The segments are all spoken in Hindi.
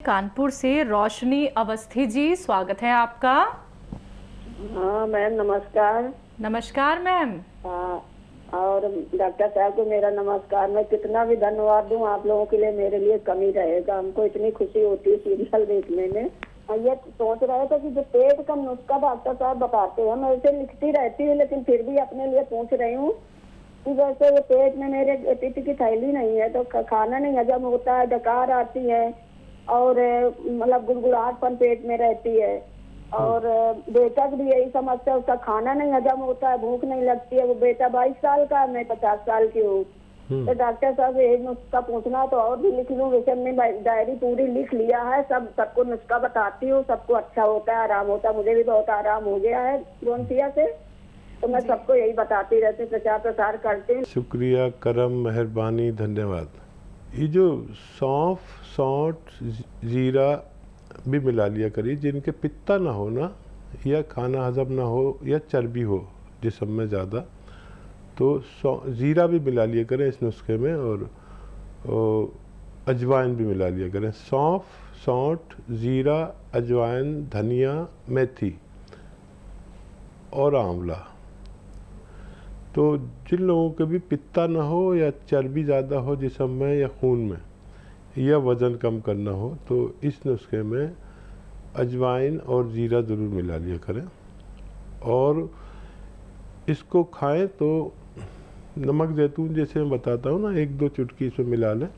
कानपुर से रोशनी अवस्थी जी, स्वागत है आपका। हाँ मैम, नमस्कार। नमस्कार मैम। हाँ, और डॉक्टर साहब को मेरा नमस्कार। मैं कितना भी धन्यवाद दूं आप लोगों के लिए, मेरे लिए कमी रहेगा। हमको इतनी खुशी होती है सीरियल देखने में। और ये सोच रहे थे कि जो पेट का नुस्खा डॉक्टर साहब बताते हैं, मैं उसे लिखती रहती हूँ, लेकिन फिर भी अपने लिए पूछ रही हूँ कि जैसे ये पेट में मेरे पित्त की थैली नहीं है, तो खाना नहीं हजम होता है, डकार आती है और मतलब गुड़गुड़ाहटपन पेट में रहती है। और बेटा की भी यही समस्या, उसका खाना नहीं हजम होता है, भूख नहीं लगती है। वो बेटा 22 साल का है, मैं 50 साल की हूँ। तो डॉक्टर साहब यही नुस्खा पूछना तो और भी लिख लूँ, वैसे मैंने डायरी पूरी लिख लिया है। सबको नुस्खा बताती हूँ, सबको अच्छा होता है, आराम होता है। मुझे भी बहुत आराम हो गया है गोंसिया से, तो मैं सबको यही बताती रहती, प्रचार प्रसार करती हूँ। शुक्रिया, करम, मेहरबानी, धन्यवाद। ये जो सौंफ, सौंठ, जीरा भी मिला लिया करिए। जिनके पित्ता ना हो ना, या खाना हजम ना हो, या चर्बी हो जिस्म में ज़्यादा, तो जीरा भी मिला लिया करें इस नुस्खे में। और अजवाइन भी मिला लिया करें। सौंफ, सौंठ, जीरा, अजवाइन, धनिया, मेथी और आंवला। तो जिन लोगों के भी पित्ता ना हो, या चर्बी ज़्यादा हो जिस्म में या खून में, या वज़न कम करना हो, तो इस नुस्खे में अजवाइन और ज़ीरा ज़रूर मिला लिया करें। और इसको खाएं तो नमक ज़ैतून जैसे मैं बताता हूँ ना, 1-2 चुटकी इसमें मिला लें।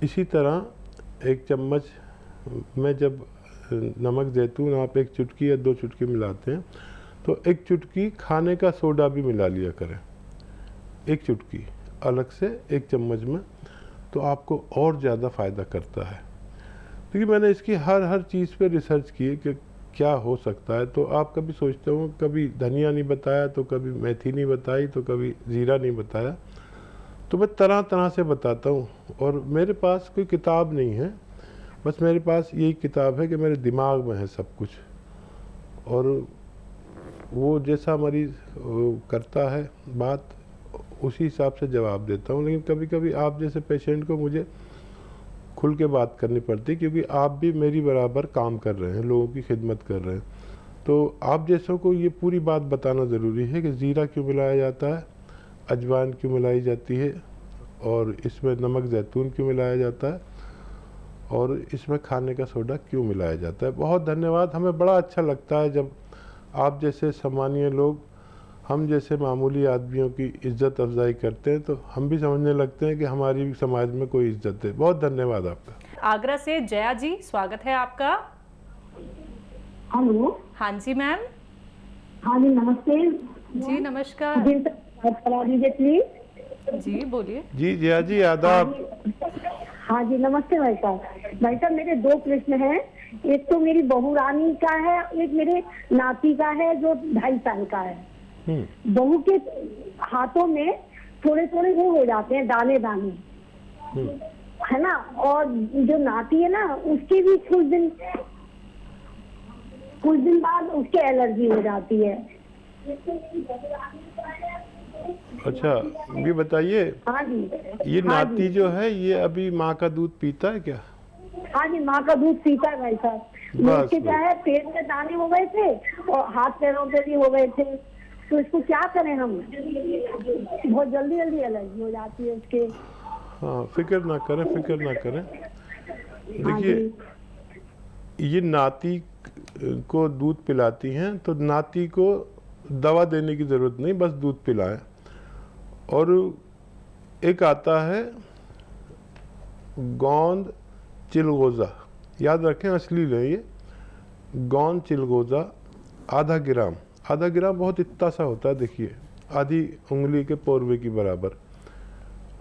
इसी तरह 1 चम्मच में जब नमक ज़ैतून आप 1 चुटकी या 2 चुटकी मिलाते हैं, तो 1 चुटकी खाने का सोडा भी मिला लिया करें। 1 चुटकी अलग से 1 चम्मच में, तो आपको और ज़्यादा फ़ायदा करता है। क्योंकि मैंने इसकी हर चीज़ पे रिसर्च की है कि क्या हो सकता है। तो आप कभी सोचते हो, कभी धनिया नहीं बताया, तो कभी मेथी नहीं बताई, तो कभी ज़ीरा नहीं बताया। तो मैं तरह तरह से बताता हूँ। और मेरे पास कोई किताब नहीं है, बस मेरे पास यही किताब है कि मेरे दिमाग में है सब कुछ। और वो जैसा मरीज़ करता है बात, उसी हिसाब से जवाब देता हूँ। लेकिन कभी कभी आप जैसे पेशेंट को मुझे खुल के बात करनी पड़ती है, क्योंकि आप भी मेरी बराबर काम कर रहे हैं, लोगों की खिदमत कर रहे हैं। तो आप जैसों को ये पूरी बात बताना ज़रूरी है कि ज़ीरा क्यों मिलाया जाता है, अजवाइन क्यों मिलाई जाती है, और इसमें नमक ज़ैतून क्यों मिलाया जाता है, और इसमें खाने का सोडा क्यों मिलाया जाता है। बहुत धन्यवाद। हमें बड़ा अच्छा लगता है जब आप जैसे सम्मानीय लोग हम जैसे मामूली आदमियों की इज्जत अफजाई करते हैं, तो हम भी समझने लगते हैं कि हमारी भी समाज में कोई इज्जत है। बहुत धन्यवाद आपका। आगरा से जया जी, स्वागत है आपका। हेलो। हाँ जी मैम। हाँ जी, नमस्ते जी नमस्कार। दीजिए प्लीज। जी बोलिए। जी जया जी, आदाब। हाँ जी, नमस्ते भाई साहब। भाई साहब, मेरे 2 प्रश्न हैं। एक तो मेरी बहू रानी का है, एक मेरे नाती का है जो 2.5 साल का है। बहू के हाथों में थोड़े थोड़े वो हो जाते हैं, दाने दाने, है ना। और जो नाती है ना, उसकी भी कुछ दिन बाद उसके एलर्जी हो जाती है। अच्छा, ये बताइए, हाँ जी। ये हाँ नाती जी। जो है, ये अभी माँ का दूध पीता है क्या? हाँ जी, माँ का दूध पीता है भाई साहब। बस, उसके क्या है, पेट में दाने हो गए थे और हाथ पैरों पे भी हो गए थे। तो इसको क्या करें हम? बहुत जल्दी एलर्जी हो जाती है उसके। हाँ, फिक्र ना करें, फिक्र ना करें। हाँ देखिए, ये नाती को दूध पिलाती हैं, तो नाती को दवा देने की ज़रूरत नहीं, बस दूध पिलाएं। और एक आता है गोंद चिलगोज़ा, याद रखें, असली नहीं ये। गोंद चिलगोज़ा आधा ग्राम बहुत इतना सा होता है, देखिए आधी उंगली के पोरवे की बराबर।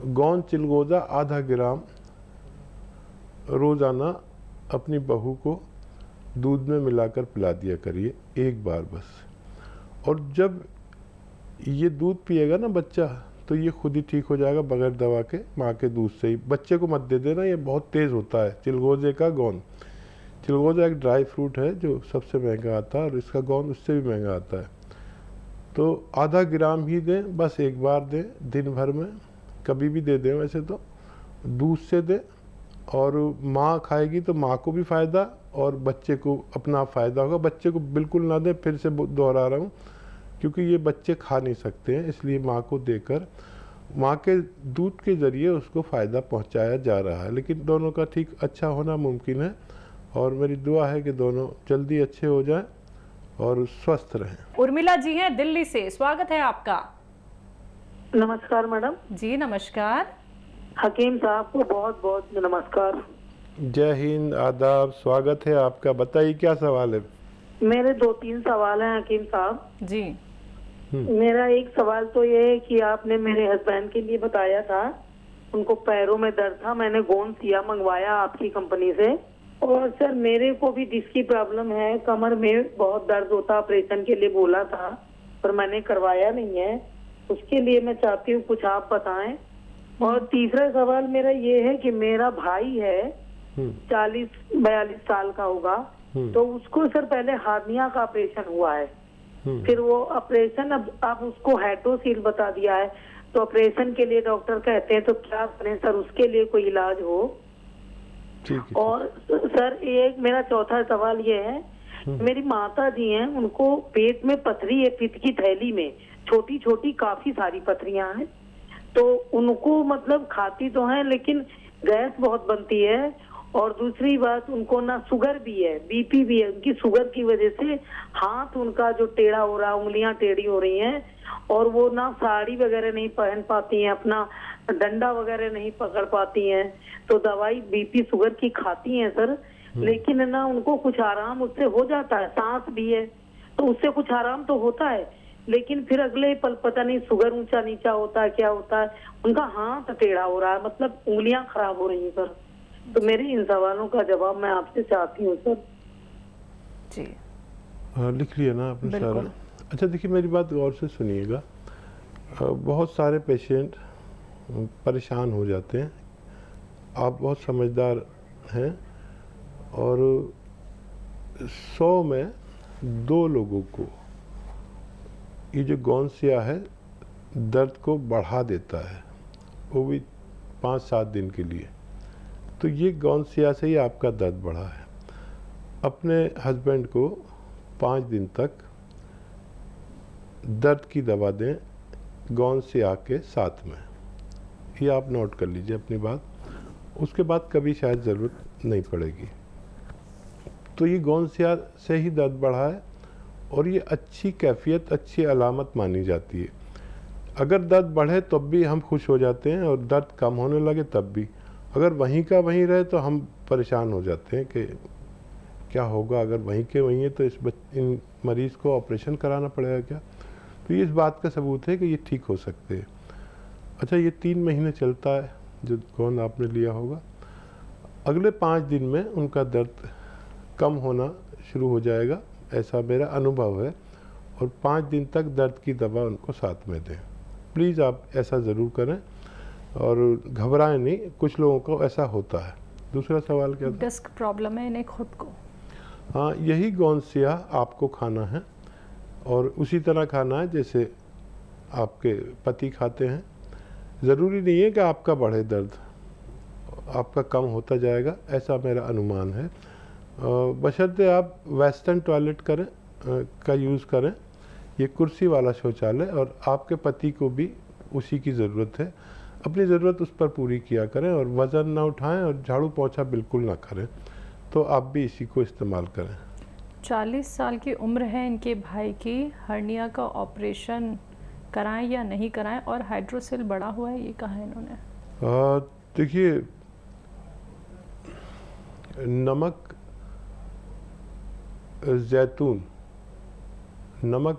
गोंद चिलगोज़ा आधा ग्राम रोज़ाना अपनी बहू को दूध में मिलाकर पिला दिया करिए, एक बार बस। और जब ये दूध पिएगा ना बच्चा, तो ये खुद ही ठीक हो जाएगा बगैर दवा के, माँ के दूध से ही। बच्चे को मत दे देना, ये बहुत तेज़ होता है चिलगोज़े का गोंद। चिलगोज़ा एक ड्राई फ्रूट है जो सबसे महंगा आता है, और इसका गोंद उससे भी महंगा आता है। तो आधा ग्राम ही दें, बस एक बार दें दिन भर में, कभी भी दे दें। वैसे तो दूध से दें, और माँ खाएगी तो माँ को भी फ़ायदा और बच्चे को अपना फ़ायदा होगा। बच्चे को बिल्कुल ना दें, फिर से दोहरा रहा हूँ, क्योंकि ये बच्चे खा नहीं सकते हैं, इसलिए माँ को देकर माँ के दूध के ज़रिए उसको फ़ायदा पहुँचाया जा रहा है। लेकिन दोनों का ठीक अच्छा होना मुमकिन है और मेरी दुआ है कि दोनों जल्दी अच्छे हो जाएं और स्वस्थ रहें। उर्मिला जी हैं दिल्ली से, स्वागत है आपका। नमस्कार मैडम। जी नमस्कार। हकीम साहब को बहुत बहुत नमस्कार। जय हिंद, आदाब, स्वागत है आपका। बताइए क्या सवाल है? मेरे 2-3 सवाल हैं हकीम साहब जी। मेरा एक सवाल तो ये है कि आपने मेरे हस्बैंड के लिए बताया था, उनको पैरों में दर्द था, मैंने गोंद सिया मंगवाया आपकी कंपनी से। और सर मेरे को भी डिस्क की प्रॉब्लम है, कमर में बहुत दर्द होता, ऑपरेशन के लिए बोला था पर मैंने करवाया नहीं है। उसके लिए मैं चाहती हूँ कुछ आप बताएं। और तीसरा सवाल मेरा ये है कि मेरा भाई है 40-42 साल का होगा, तो उसको सर पहले हार्निया का ऑपरेशन हुआ है, फिर वो ऑपरेशन अब उसको हाइड्रोसील बता दिया है, तो ऑपरेशन के लिए डॉक्टर कहते हैं, तो क्या करें सर, उसके लिए कोई इलाज हो? ठीक है। और सर एक मेरा चौथा सवाल ये है, मेरी माता जी हैं, उनको पेट में पथरी है, पित्त की थैली में छोटी छोटी काफी सारी पथरियां हैं, तो उनको मतलब खाती तो हैं लेकिन गैस बहुत बनती है। और दूसरी बात, उनको ना शुगर भी है, बीपी भी है, उनकी शुगर की वजह से हाथ उनका जो टेढ़ा हो रहा है, उंगलियां टेढ़ी हो रही हैं, और वो ना साड़ी वगैरह नहीं पहन पाती हैं, अपना डंडा वगैरह नहीं पकड़ पाती हैं। तो दवाई बीपी शुगर की खाती हैं सर, लेकिन ना उनको कुछ आराम उससे हो जाता है, सांस भी है तो उससे कुछ आराम तो होता है, लेकिन फिर अगले पल पता नहीं शुगर ऊंचा नीचा होता है, क्या होता है, उनका हाथ टेढ़ा हो रहा है, मतलब उंगलियां खराब हो रही हैं सर। तो मेरे इन सवालों का जवाब मैं आपसे चाहती हूँ सर। जी लिख लिया ना आपने सारा? बिल्कुल। अच्छा देखिए, मेरी बात गौर से सुनिएगा। बहुत सारे पेशेंट परेशान हो जाते हैं, आप बहुत समझदार हैं, और 100 में 2 लोगों को ये जो गौनसिया है दर्द को बढ़ा देता है, वो भी 5-7 दिन के लिए। तो ये गौनसिया से ही आपका दर्द बढ़ा है। अपने हस्बैंड को 5 दिन तक दर्द की दवा दें गौनसिया के साथ में, ये आप नोट कर लीजिए अपनी बात। उसके बाद कभी शायद ज़रूरत नहीं पड़ेगी। तो ये गौनसिया से ही दर्द बढ़ा है और ये अच्छी कैफियत, अच्छी अलामत मानी जाती है। अगर दर्द बढ़े तब भी हम खुश हो जाते हैं और दर्द कम होने लगे तब भी। अगर वहीं का वहीं रहे तो हम परेशान हो जाते हैं कि क्या होगा, अगर वहीं के वहीं है तो इन मरीज़ को ऑपरेशन कराना पड़ेगा क्या। तो ये इस बात का सबूत है कि ये ठीक हो सकते हैं। अच्छा, ये 3 महीने चलता है जो गोंद आपने लिया होगा। अगले 5 दिन में उनका दर्द कम होना शुरू हो जाएगा, ऐसा मेरा अनुभव है। और 5 दिन तक दर्द की दवा उनको साथ में दें। प्लीज़ आप ऐसा ज़रूर करें और घबराएं नहीं, कुछ लोगों को ऐसा होता है। दूसरा सवाल क्या था? डिस्क प्रॉब्लम है इन्हें खुद को। हाँ, यही गौनसिया आपको खाना है और उसी तरह खाना है जैसे आपके पति खाते हैं। ज़रूरी नहीं है कि आपका बढ़े दर्द, आपका कम होता जाएगा, ऐसा मेरा अनुमान है। बशर्ते आप वेस्टर्न टॉयलेट का यूज़ करें, ये कुर्सी वाला शौचालय, और आपके पति को भी उसी की ज़रूरत है। अपनी ज़रूरत उस पर पूरी किया करें और वज़न ना उठाएं और झाड़ू पोंछा बिल्कुल ना करें। तो आप भी इसी को इस्तेमाल करें। 40 साल की उम्र है इनके भाई की, हर्निया का ऑपरेशन कराएं या नहीं कराएं, और हाइड्रोसेल बढ़ा हुआ है, ये कहा है इन्होंने। देखिए, नमक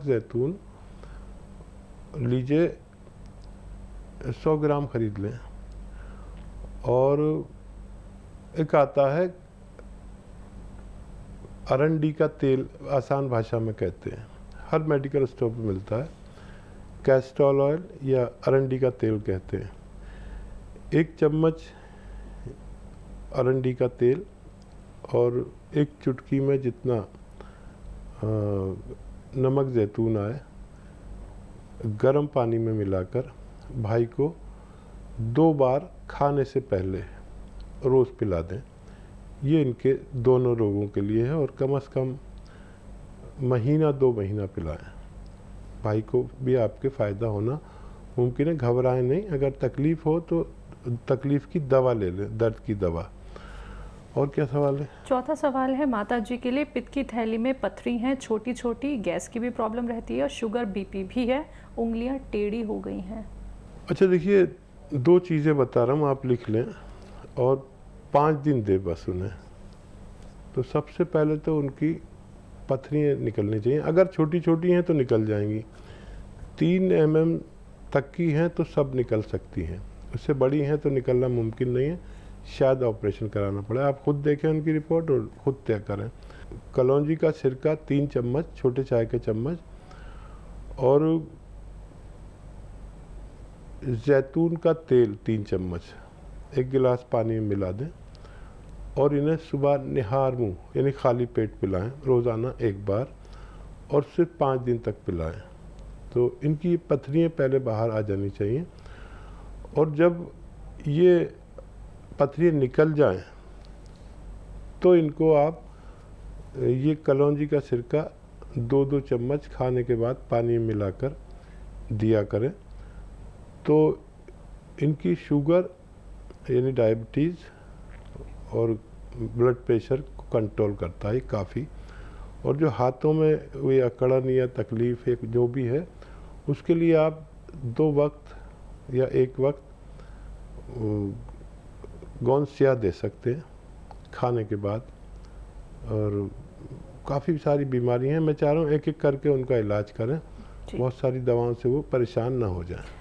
जैतून लीजिए, 100 ग्राम खरीद लें। और एक आता है अरंडी का तेल, आसान भाषा में कहते हैं, हर मेडिकल स्टोर पे मिलता है। कैस्ट्रॉल ऑयल या अरंडी का तेल कहते हैं। 1 चम्मच अरंडी का तेल और 1 चुटकी में जितना नमक जैतून आए, गर्म पानी में मिलाकर भाई को 2 बार खाने से पहले रोज़ पिला दें। ये इनके दोनों रोगों के लिए है और कम से कम महीना 2 महीना पिलाएं। भाई को भी आपके फ़ायदा होना मुमकिन है। घबराएं नहीं, अगर तकलीफ़ हो तो तकलीफ़ की दवा ले लें, दर्द की दवा। और क्या सवाल है? चौथा सवाल है माता जी के लिए, पित्त की थैली में पथरी हैं छोटी छोटी, गैस की भी प्रॉब्लम रहती है और शुगर बीपी भी है, उंगलियां टेढ़ी हो गई हैं। अच्छा देखिए, 2 चीज़ें बता रहा हूँ, आप लिख लें और 5 दिन दे बस उन्हें। तो सबसे पहले तो उनकी पथरियाँ निकलनी चाहिए। अगर छोटी छोटी हैं तो निकल जाएंगी, 3 mm तक की हैं तो सब निकल सकती हैं, उससे बड़ी हैं तो निकलना मुमकिन नहीं है, शायद ऑपरेशन कराना पड़े। आप खुद देखें उनकी रिपोर्ट और खुद तय करें। कलौंजी का सिरका 3 चम्मच, छोटे चाय के चम्मच, और जैतून का तेल 3 चम्मच 1 गिलास पानी में मिला दें और इन्हें सुबह निहार मुँह यानी खाली पेट पिलाएं रोज़ाना 1 बार, और सिर्फ 5 दिन तक पिलाएं। तो इनकी पथरियाँ पहले बाहर आ जानी चाहिए। और जब ये पथरियाँ निकल जाएं तो इनको आप ये कलौंजी का सिरका 2-2 चम्मच खाने के बाद पानी में मिलाकर दिया करें। तो इनकी शुगर यानी डायबिटीज़ और ब्लड प्रेशर को कंट्रोल करता है काफ़ी। और जो हाथों में कोई अकड़न या तकलीफ़ है जो भी है, उसके लिए आप 2 वक्त या 1 वक्त गोंद स्याह दे सकते हैं खाने के बाद। और काफ़ी सारी बीमारियां हैं, मैं चाह रहा हूँ एक एक करके उनका इलाज करें, बहुत सारी दवाओं से वो परेशान ना हो जाए।